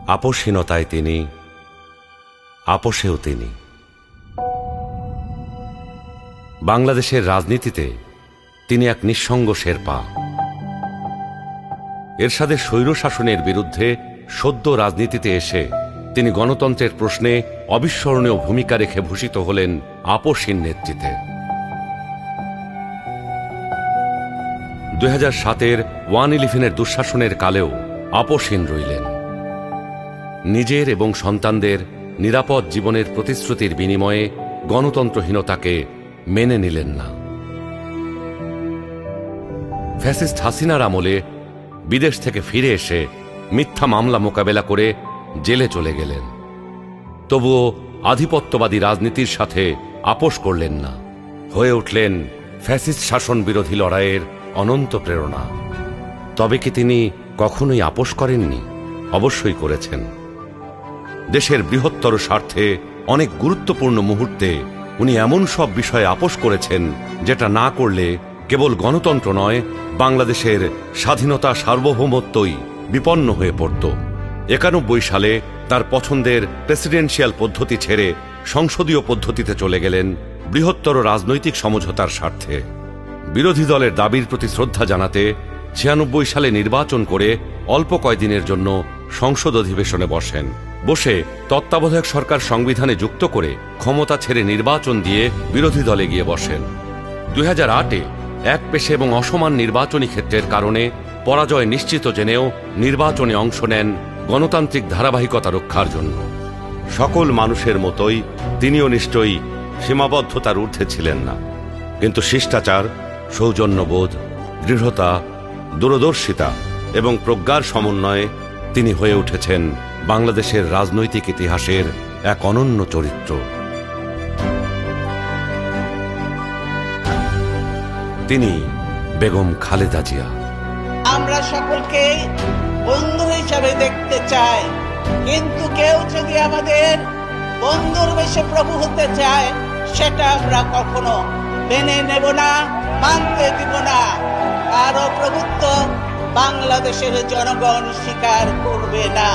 আপোষহীনতায় তিনি, আপোষেও তিনি। বাংলাদেশের রাজনীতিতে তিনি এক নিঃসঙ্গ শেরপা। এরশাদের স্বৈরশাসনের বিরুদ্ধে সদ্য রাজনীতিতে এসে তিনি গণতন্ত্রের প্রশ্নে অবিস্মরণীয় ভূমিকা রেখে ভূষিত হলেন আপোষহীন নেতৃত্বে। 2007-এর 1-11-এর দুঃশাসনের কালেও আপোষহীন রইলেন। নিজের এবং সন্তানদের নিরাপদ জীবনের প্রতিশ্রুতির বিনিময়ে গণতন্ত্রহীনতাকে মেনে নিলেন না। ফ্যাসিস্ট হাসিনার আমলে বিদেশ থেকে ফিরে এসে মিথ্যা মামলা মোকাবেলা করে জেলে চলে গেলেন। তবুও আধিপত্যবাদী রাজনীতির সাথে আপোষ করলেন না, হয়ে উঠলেন ফ্যাসিস্ট শাসন বিরোধী লড়াইয়ের অনন্ত প্রেরণা। তবে কি তিনি কখনোই আপোষ করেননি? অবশ্যই করেছেন। দেশের বৃহত্তর স্বার্থে অনেক গুরুত্বপূর্ণ মুহূর্তে উনি এমন সব বিষয়ে আপোষ করেছেন যেটা না করলে কেবল গণতন্ত্র নয়, বাংলাদেশের স্বাধীনতা সার্বভৌমত্বই বিপন্ন হয়ে পড়ত। 91 সালে তার পছন্দের প্রেসিডেন্সিয়াল পদ্ধতি ছেড়ে সংসদীয় পদ্ধতিতে চলে গেলেন বৃহত্তর রাজনৈতিক সমঝোতার স্বার্থে। বিরোধী দলের দাবির প্রতি শ্রদ্ধা জানাতে 96 সালে নির্বাচন করে অল্প কয়দিনের জন্য সংসদ অধিবেশনে বসে তত্ত্বাবধায়ক সরকার সংবিধানে যুক্ত করে ক্ষমতা ছেড়ে নির্বাচন দিয়ে বিরোধী দলে গিয়ে বসেন। 2008-এ একপেশে এবং অসমান নির্বাচনী ক্ষেত্রের কারণে পরাজয় নিশ্চিত জেনেও নির্বাচনে অংশ নেন গণতান্ত্রিক ধারাবাহিকতা রক্ষার জন্য। সকল মানুষের মতোই তিনিও নিশ্চয়ই সীমাবদ্ধতার ঊর্ধ্বে ছিলেন না, কিন্তু শিষ্টাচার, সৌজন্যবোধ, দৃঢ়তা, দূরদর্শিতা এবং প্রজ্ঞার সমন্বয়ে তিনি হয়ে উঠেছেন বাংলাদেশের রাজনৈতিক ইতিহাসের এক অনন্য চরিত্র। তিনি বেগম খালেদা জিয়া। আমরা সকলকে বন্ধু হিসাবে দেখতে চাই, কিন্তু কেউ যদি আমাদের বন্ধুর বেশে প্রভু হতে চায়, সেটা আমরা কখনো মেনে নেব না, মানতে দিব না। কারো প্রভুত্ব বাংলাদেশের জনগণ স্বীকার করবে না।